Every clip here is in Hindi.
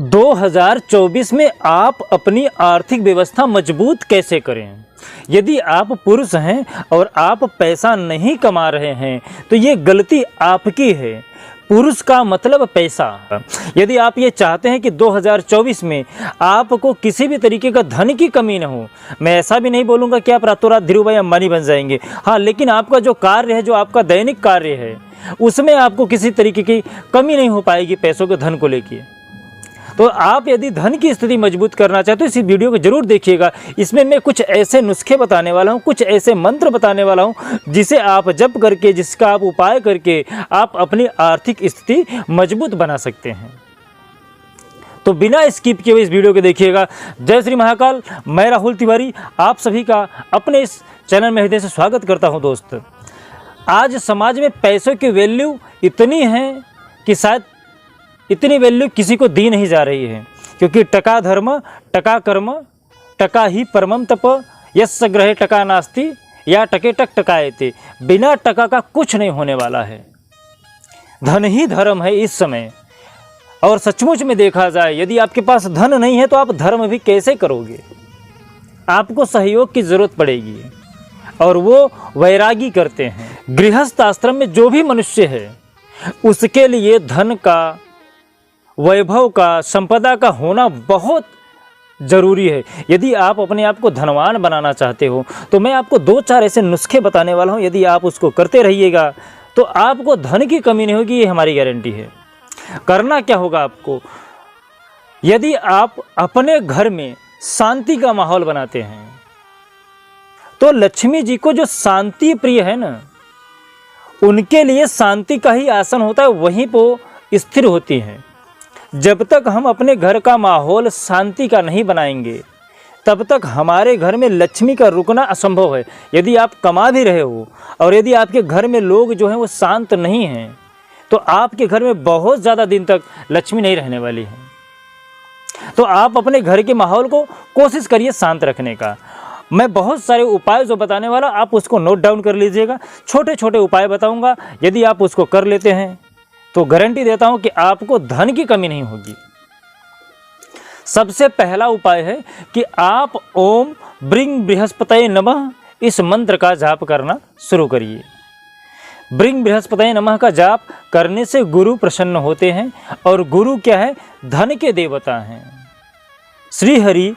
2024 में आप अपनी आर्थिक व्यवस्था मजबूत कैसे करें? यदि आप पुरुष हैं और आप पैसा नहीं कमा रहे हैं तो ये गलती आपकी है। पुरुष का मतलब पैसा। यदि आप ये चाहते हैं कि 2024 में आपको किसी भी तरीके का धन की कमी न हो, मैं ऐसा भी नहीं बोलूँगा कि आप रातों रात धीरूभाई अंबानी बन जाएंगे, हाँ, लेकिन आपका जो कार्य है, जो आपका दैनिक कार्य है, उसमें आपको किसी तरीके की कमी नहीं हो पाएगी पैसों के, धन को लेकर। तो आप यदि धन की स्थिति मजबूत करना चाहते हो इस वीडियो को जरूर देखिएगा। इसमें मैं कुछ ऐसे नुस्खे बताने वाला हूँ, कुछ ऐसे मंत्र बताने वाला हूँ जिसे आप जप करके, जिसका आप उपाय करके आप अपनी आर्थिक स्थिति मजबूत बना सकते हैं। तो बिना स्किप किए हुए इस वीडियो को देखिएगा। जय श्री महाकाल। मैं राहुल तिवारी आप सभी का अपने इस चैनल में हृदय से स्वागत करता हूँ। दोस्त, आज समाज में पैसों की वैल्यू इतनी है कि शायद इतनी वैल्यू किसी को दी नहीं जा रही है, क्योंकि टका धर्म टका कर्म टका ही परमम तप यस्य ग्रहे टका नास्ति या टके टक टकाएते। बिना टका का कुछ नहीं होने वाला है। धन ही धर्म है इस समय। और सचमुच में देखा जाए, यदि आपके पास धन नहीं है तो आप धर्म भी कैसे करोगे? आपको सहयोग की जरूरत पड़ेगी, और वो वैरागी करते हैं। गृहस्थ आश्रम में जो भी मनुष्य है उसके लिए धन का, वैभव का, संपदा का होना बहुत ज़रूरी है। यदि आप अपने आप को धनवान बनाना चाहते हो तो मैं आपको 2-4 ऐसे नुस्खे बताने वाला हूँ। यदि आप उसको करते रहिएगा तो आपको धन की कमी नहीं होगी, ये हमारी गारंटी है। करना क्या होगा आपको? यदि आप अपने घर में शांति का माहौल बनाते हैं तो लक्ष्मी जी को, जो शांति प्रिय है ना, उनके लिए शांति का ही आसन होता है, वहीं पर स्थिर होती हैं। जब तक हम अपने घर का माहौल शांति का नहीं बनाएंगे तब तक हमारे घर में लक्ष्मी का रुकना असंभव है। यदि आप कमा भी रहे हो और यदि आपके घर में लोग जो हैं वो शांत नहीं हैं तो आपके घर में बहुत ज़्यादा दिन तक लक्ष्मी नहीं रहने वाली है। तो आप अपने घर के माहौल को कोशिश करिए शांत रखने का। मैं बहुत सारे उपाय जो बताने वाला, आप उसको नोट डाउन कर लीजिएगा। छोटे छोटे उपाय बताऊँगा, यदि आप उसको कर लेते हैं तो गारंटी देता हूं कि आपको धन की कमी नहीं होगी। सबसे पहला उपाय है कि आप ओम ब्रिंग बृहस्पतये नमः इस मंत्र का जाप करना शुरू करिए। ब्रिंग बृहस्पतये नमः का जाप करने से गुरु प्रसन्न होते हैं, और गुरु क्या है? धन के देवता हैं। श्री हरि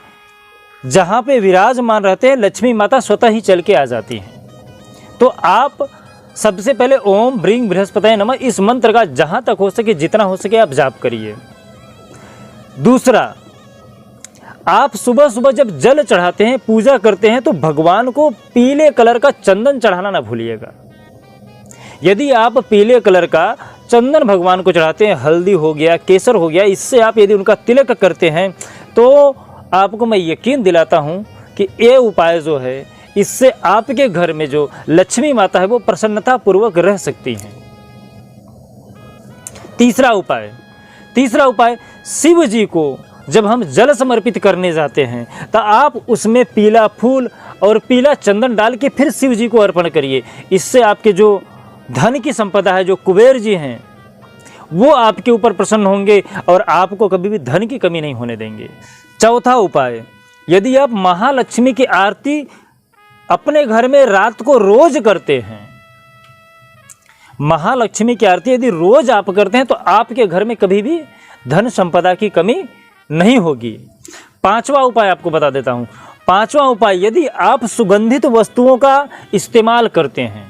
जहाँ पे विराजमान रहते हैं, लक्ष्मी माता स्वतः ही चल के आ जाती हैं। तो आप सबसे पहले ओम ब्रिंग बृहस्पतये नमः इस मंत्र का जहाँ तक हो सके, जितना हो सके आप जाप करिए। दूसरा, आप सुबह सुबह जब जल चढ़ाते हैं, पूजा करते हैं, तो भगवान को पीले कलर का चंदन चढ़ाना ना भूलिएगा। यदि आप पीले कलर का चंदन भगवान को चढ़ाते हैं, हल्दी हो गया, केसर हो गया, इससे आप यदि उनका तिलक करते हैं तो आपको मैं यकीन दिलाता हूँ कि ये उपाय जो है, इससे आपके घर में जो लक्ष्मी माता है वो प्रसन्नता पूर्वक रह सकती हैं। तीसरा उपाय, शिव जी को जब हम जल समर्पित करने जाते हैं तो आप उसमें पीला फूल और पीला चंदन डाल के फिर शिव जी को अर्पण करिए। इससे आपके जो धन की संपदा है, जो कुबेर जी हैं, वो आपके ऊपर प्रसन्न होंगे और आपको कभी भी धन की कमी नहीं होने देंगे। चौथा उपाय, यदि आप महालक्ष्मी की आरती अपने घर में रात को रोज करते हैं, महालक्ष्मी की आरती यदि रोज आप करते हैं तो आपके घर में कभी भी धन संपदा की कमी नहीं होगी। पांचवा उपाय आपको बता देता हूं। पांचवा उपाय, यदि आप सुगंधित वस्तुओं का इस्तेमाल करते हैं,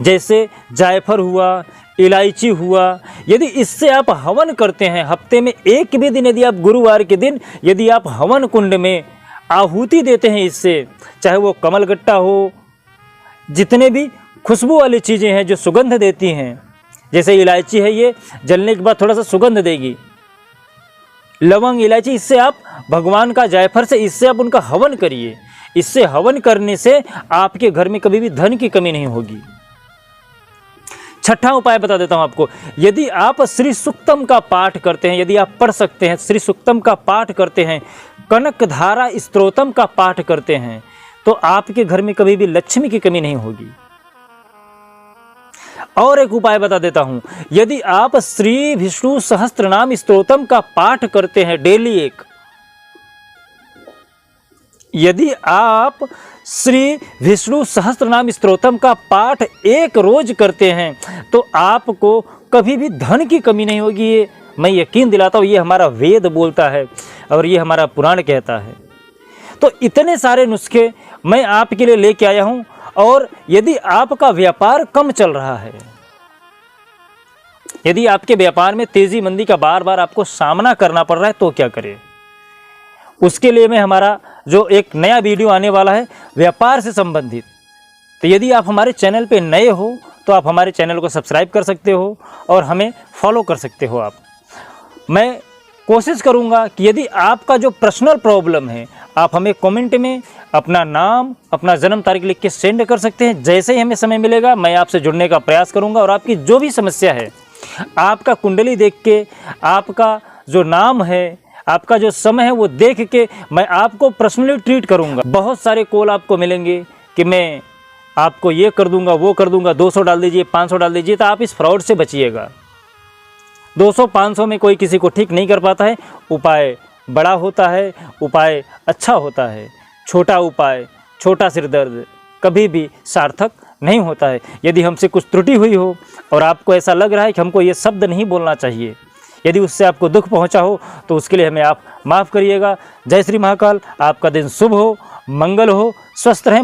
जैसे जायफल हुआ, इलायची हुआ, यदि इससे आप हवन करते हैं, हफ्ते में एक भी दिन यदि आप गुरुवार के दिन यदि आप हवन कुंड में आहुति देते हैं, इससे चाहे वो कमलगट्टा हो, जितने भी खुशबू वाली चीज़ें हैं जो सुगंध देती हैं, जैसे इलायची है, ये जलने के बाद थोड़ा सा सुगंध देगी, लवंग, इलायची, इससे आप भगवान का, जायफल से, इससे आप उनका हवन करिए। इससे हवन करने से आपके घर में कभी भी धन की कमी नहीं होगी। छठा उपाय बता देता हूं आपको। यदि आप श्री सूक्तम का पाठ करते हैं, यदि आप पढ़ सकते हैं, श्री सूक्तम का पाठ करते हैं, कनकधारा स्तोत्रम का पाठ करते हैं, तो आपके घर में कभी भी लक्ष्मी की कमी नहीं होगी। और एक उपाय बता देता हूँ। यदि आप श्री विष्णु सहस्त्रनाम स्तोत्रम का पाठ करते हैं डेली यदि आप श्री विष्णु सहस्त्रनाम स्तोत्रम का पाठ एक रोज करते हैं तो आपको कभी भी धन की कमी नहीं होगी। ये मैं यकीन दिलाता हूँ, ये हमारा वेद बोलता है और ये हमारा पुराण कहता है। तो इतने सारे नुस्खे मैं आपके लिए लेके आया हूँ। और यदि आपका व्यापार कम चल रहा है, यदि आपके व्यापार में तेजी मंदी का बार बार आपको सामना करना पड़ रहा है, तो क्या करें? उसके लिए मैं हमारा जो एक नया वीडियो आने वाला है व्यापार से संबंधित। तो यदि आप हमारे चैनल पे नए हो तो आप हमारे चैनल को सब्सक्राइब कर सकते हो और हमें फॉलो कर सकते हो। मैं कोशिश करूंगा कि यदि आपका जो पर्सनल प्रॉब्लम है आप हमें कमेंट में अपना नाम, अपना जन्म तारीख लिख के सेंड कर सकते हैं। जैसे ही हमें समय मिलेगा मैं आपसे जुड़ने का प्रयास करूंगा और आपकी जो भी समस्या है, आपका कुंडली देख के, आपका जो नाम है, आपका जो समय है वो देख के मैं आपको पर्सनली ट्रीट करूंगा। बहुत सारे कॉल आपको मिलेंगे कि मैं आपको ये कर दूंगा, वो कर दूंगा, 200 डाल दीजिए, 500 डाल दीजिए। तो आप इस फ्रॉड से बचिएगा। 200-500 में कोई किसी को ठीक नहीं कर पाता है। उपाय बड़ा होता है, उपाय अच्छा होता है। छोटा उपाय, छोटा सिर दर्द कभी भी सार्थक नहीं होता है। यदि हमसे कुछ त्रुटि हुई हो और आपको ऐसा लग रहा है कि हमको ये शब्द नहीं बोलना चाहिए, यदि उससे आपको दुख पहुंचा हो तो उसके लिए हमें आप माफ़ करिएगा। जय श्री महाकाल। आपका दिन शुभ हो, मंगल हो, स्वस्थ रहें।